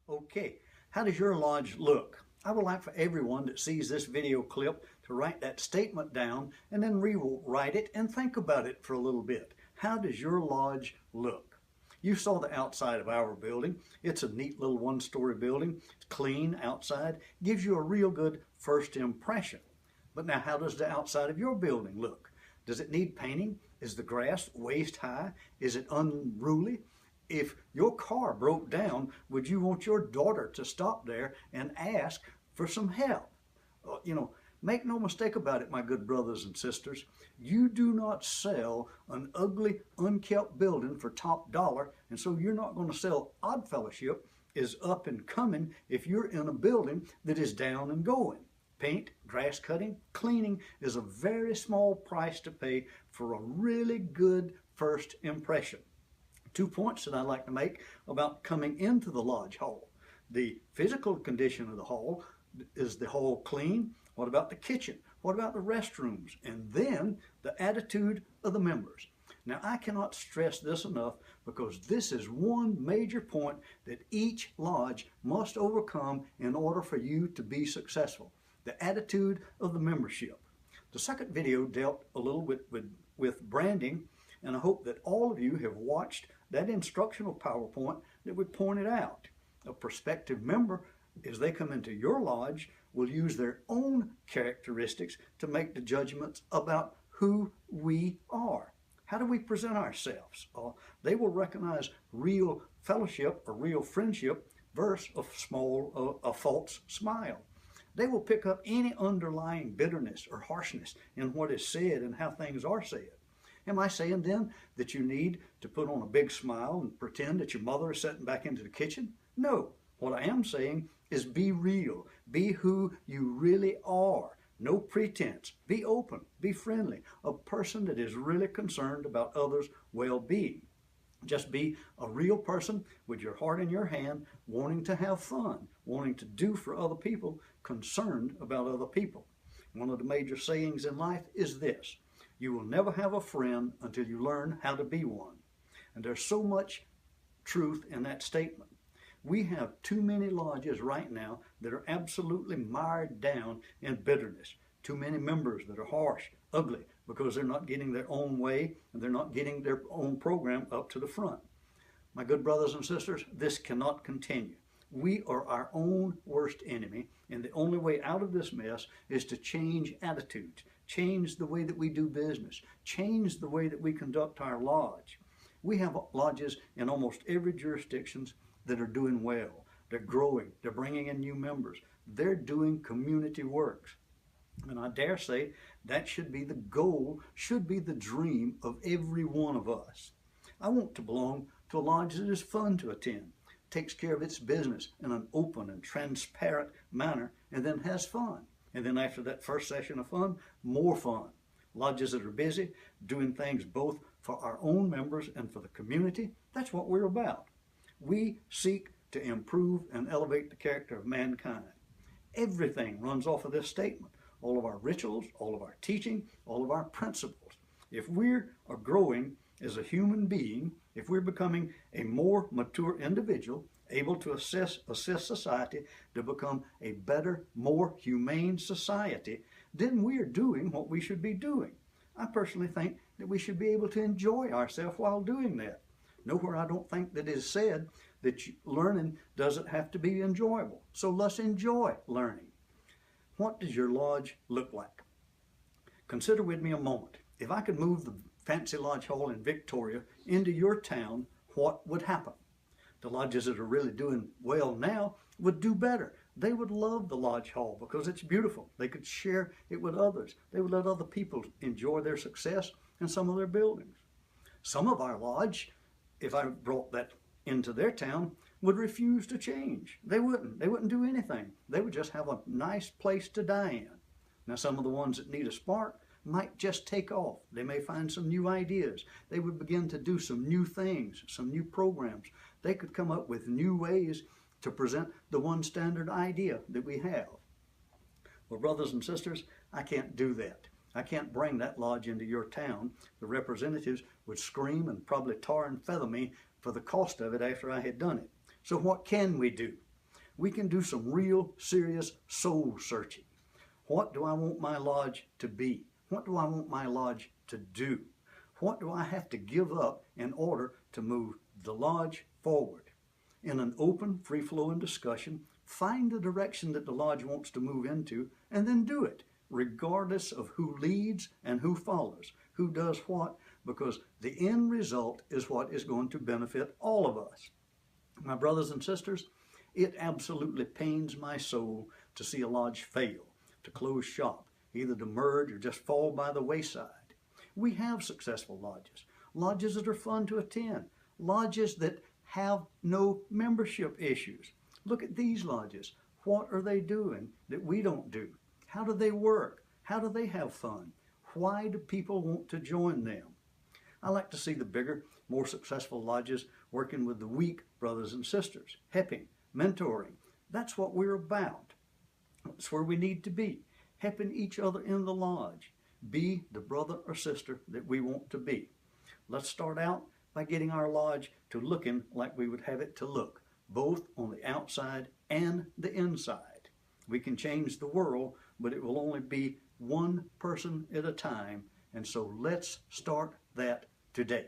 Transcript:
Okay, how does your lodge look? I would like for everyone that sees this video clip to write that statement down and then rewrite it and think about it for a little bit. How does your lodge look? You saw the outside of our building. It's a neat little one-story building. It's clean outside, gives you a real good first impression. But now how does the outside of your building look? Does it need painting? Is the grass waist high? Is it unruly? If your car broke down, would you want your daughter to stop there and ask for some help? Make no mistake about it, my good brothers and sisters. You do not sell an ugly, unkept building for top dollar, and so you're not going to sell Odd Fellowship is up and coming if you're in a building that is down and going. Paint, grass cutting, cleaning is a very small price to pay for a really good first impression. 2 points that I'd like to make about coming into the lodge hall. The physical condition of the hall. Is the hall clean? What about the kitchen? What about the restrooms? And then the attitude of the members. Now, I cannot stress this enough because this is one major point that each lodge must overcome in order for you to be successful. The attitude of the membership. The second video dealt a little with branding, and I hope that all of you have watched that instructional PowerPoint that we pointed out. A prospective member, as they come into your lodge, will use their own characteristics to make the judgments about who we are. How do we present ourselves? They will recognize real fellowship or real friendship versus a false smile. They will pick up any underlying bitterness or harshness in what is said and how things are said. Am I saying then that you need to put on a big smile and pretend that your mother is sitting back into the kitchen? No. What I am saying is be real. Be who you really are. No pretense. Be open. Be friendly. A person that is really concerned about others' well-being. Just be a real person with your heart in your hand, wanting to have fun, wanting to do for other people, concerned about other people. One of the major sayings in life is this: you will never have a friend until you learn how to be one. And there's so much truth in that statement. We have too many lodges right now that are absolutely mired down in bitterness. Too many members that are harsh, ugly, because they're not getting their own way and they're not getting their own program up to the front. My good brothers and sisters, this cannot continue. We are our own worst enemy, and the only way out of this mess is to change attitudes, change the way that we do business, change the way that we conduct our lodge. We have lodges in almost every jurisdiction that are doing well. They're growing. They're bringing in new members. They're doing community works. And I dare say that should be the goal, should be the dream of every one of us. I want to belong to a lodge that is fun to attend, takes care of its business in an open and transparent manner, and then has fun. And then after that first session of fun, more fun. Lodges that are busy, doing things both for our own members and for the community, that's what we're about. We seek to improve and elevate the character of mankind. Everything runs off of this statement. All of our rituals, all of our teaching, all of our principles. If we are growing as a human being, if we're becoming a more mature individual, able to assist society to become a better, more humane society, then we are doing what we should be doing. I personally think that we should be able to enjoy ourselves while doing that. Nowhere I don't think that is said that learning doesn't have to be enjoyable. So let's enjoy learning. What does your lodge look like? Consider with me a moment. If I could move the fancy lodge hall in Victoria into your town, what would happen? The lodges that are really doing well now would do better. They would love the lodge hall because it's beautiful. They could share it with others. They would let other people enjoy their success in some of their buildings. Some of our lodge, if I brought that into their town, would refuse to change. They wouldn't do anything. They would just have a nice place to die in. Now, some of the ones that need a spark might just take off. They may find some new ideas. They would begin to do some new things, some new programs. They could come up with new ways to present the one standard idea that we have. Well, brothers and sisters, I can't do that. I can't bring that lodge into your town. The representatives would scream and probably tar and feather me for the cost of it after I had done it. So what can we do? we can do some real serious soul searching. What do I want my lodge to be? What do I want my lodge to do? What do I have to give up in order to move the lodge forward? In an open, free-flowing discussion, find the direction that the lodge wants to move into and then do it, regardless of who leads and who follows, who does what, because the end result is what is going to benefit all of us. My brothers and sisters, it absolutely pains my soul to see a lodge fail, to close shop, either to merge or just fall by the wayside. We have successful lodges, lodges that are fun to attend, lodges that have no membership issues. Look at these lodges. What are they doing that we don't do? How do they work? How do they have fun? Why do people want to join them? I like to see the bigger, more successful lodges working with the weak brothers and sisters, helping, mentoring. That's what we're about. That's where we need to be, helping each other in the lodge. Be the brother or sister that we want to be. Let's start out by getting our lodge to looking like we would have it to look, both on the outside and the inside. We can change the world, but it will only be one person at a time, and so let's start that today.